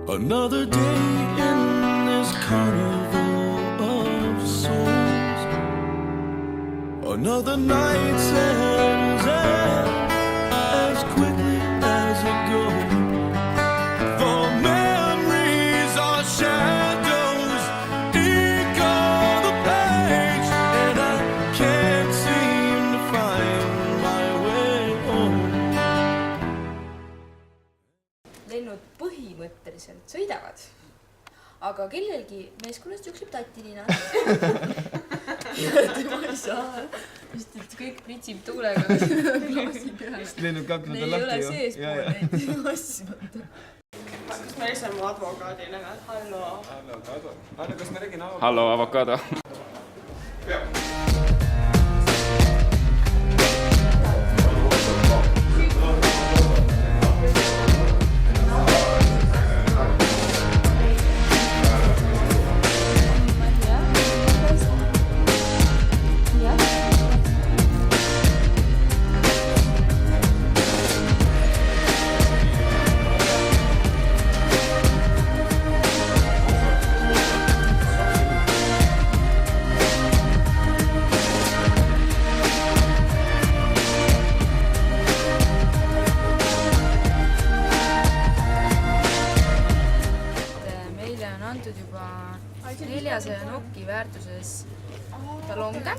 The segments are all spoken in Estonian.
Another day in this carnival of souls. Another night ends as quickly as it goes. For memories are shadows, ink on the page, and I can't seem to find my way home. Lennud põhimõtteliselt sõidavad, aga kellelgi meeskonnast jookseb tatinina. Tema ei saa, sest et kõik pritsib tuulega klaasi peale. Lennud kaknud Neil ei ole seespool neid asju. Kas me esame advokaadile? Hallo. Kas me räägime avokado? Hallo, avokado. Antud juba 400 nokki väärtuses talonge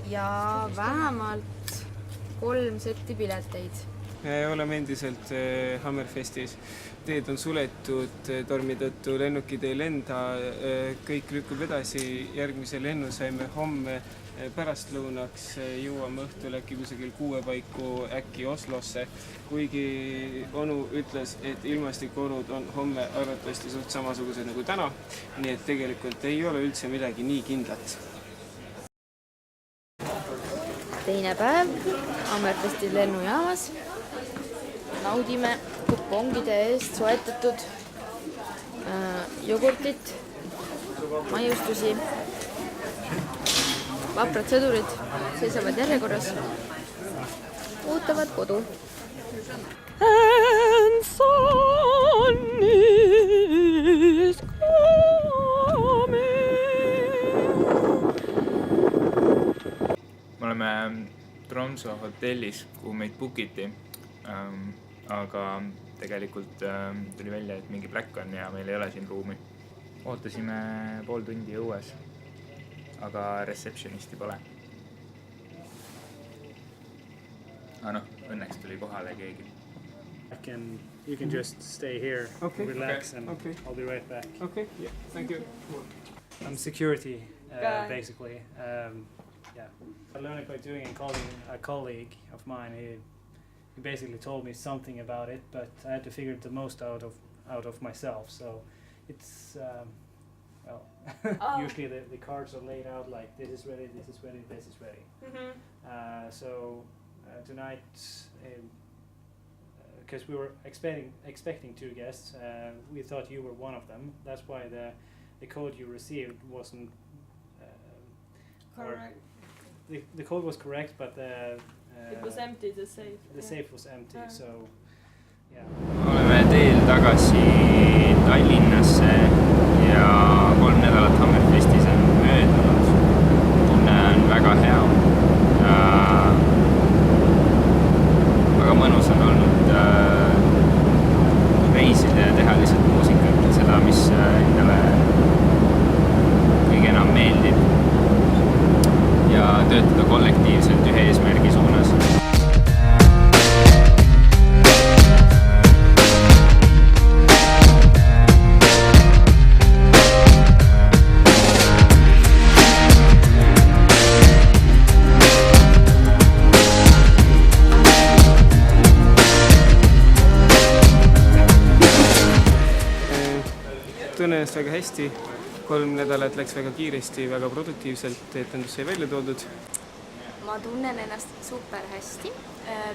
ja vähemalt 3 setti pileteid. Oleme endiselt Hammerfestis. Teed on suletud tormi tõttu, lennukid ei lenda, kõik lükkub edasi. Järgmise lennu saime homme pärastlõunaks, jõuame õhtul äkki kusagil 6 paiku äkki Oslosse, kuigi onu ütles, et ilmastikuolud on homme arvatavasti suht samasugused nagu täna, nii et tegelikult ei ole üldse midagi nii kindlat. Teine päev Hammerfesti lennujaamas. Naudime kupongide eest soetatud jogurtit, maiustusi. Vaprad sõdurid seisavad järjekorras, ootavad kodu. And sun is coming. Me oleme Tromso hotellis, kuhu meid bookiti, aga tegelikult tuli välja, et mingi pläkk on ja meil ei ole siin ruumi. Ootasime pool tundi õues, aga receptionisti pole. Aga õnneks tuli kohale keegi. You can just stay here, relax, and I'll be right back. Okay, yeah, thank you. I'm security, basically. I learned it by doing and calling a colleague of mine. He basically told me something about it, but I had to figure the most out of myself. So it's usually the cards are laid out like this is ready, this is ready, this is ready. Mm-hmm. So tonight, because we were expecting 2 guests, we thought you were one of them. That's why the code you received wasn't Correct. The code was correct, but It was empty, the safe. The safe was empty, so yeah. Oleme teel tagasi Tallinnasse ja 3 nädalat Hammerfestis on möödunud. Tunne on väga hea. Väga mõnus on olnud reisida ja teha lihtsalt muusikat, seda, mis endale kõige enam meeldib. Ja töötada kollektiivselt ühe eesmärgi suunas. Tunnen ennast väga hästi. 3 nädalat läks väga kiiresti, väga produktiivselt, etendus sai välja toodud. Ma tunnen ennast super hästi.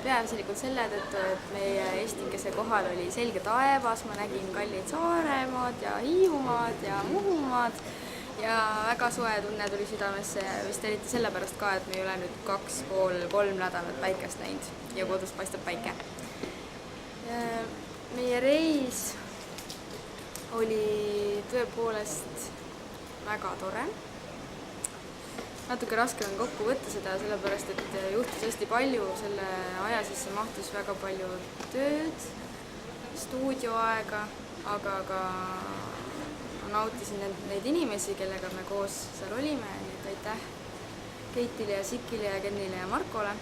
Peaasjalikult selle tõttu, et meie Estikese kohal oli selge taevas. Ma nägin kallid Saaremaad ja Hiiumaad ja Muhumaad ja väga soe tunne tuli südamesse. Vist eriti sellepärast ka, et me ei ole nüüd 2,5–3 nädalat päikest näinud ja kodus paistab päike. Meie reis oli tõepoolest väga tore. Natuke raske on kokku võtta seda, sellepärast et juhtus hästi palju, selle aja sisse mahtus väga palju tööd, stuudioaega, aga ka nautisin neid inimesi, kellega me koos seal olime, nii et aitäh Keitile ja Sikile ja Kennile ja Markole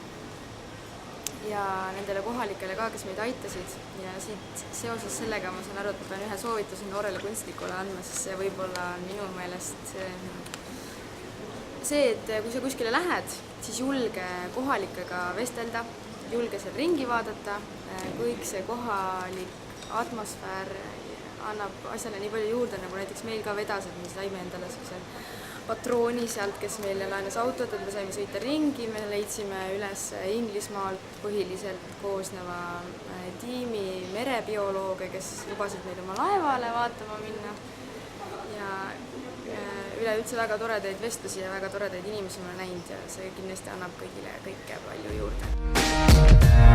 ja nendele kohalikele ka, kes meid aitasid. Ja siit seoses sellega ma saan aru, et ma pean ühe soovituse noorele kunstnikule andma, sest see võib-olla on minu meelest see, et kui sa kuskile lähed, siis julge kohalikega vestelda, julge seal ringi vaadata, kõik see kohalik atmosfäär annab asjale nii palju juurde, nagu näiteks meil ka vedas, et me saime endale sellise patrooni sealt, kes meile laenas autot, et me saime sõita ringi, me leidsime üles Inglismaalt põhiliselt koosneva tiimi merebiolooge, kes lubasid meid oma laevale vaatama minna ja üleüldse väga toredaid vestlusi ja väga toredaid inimesi ma olen näinud ja see kindlasti annab kõigile kõike palju juurde.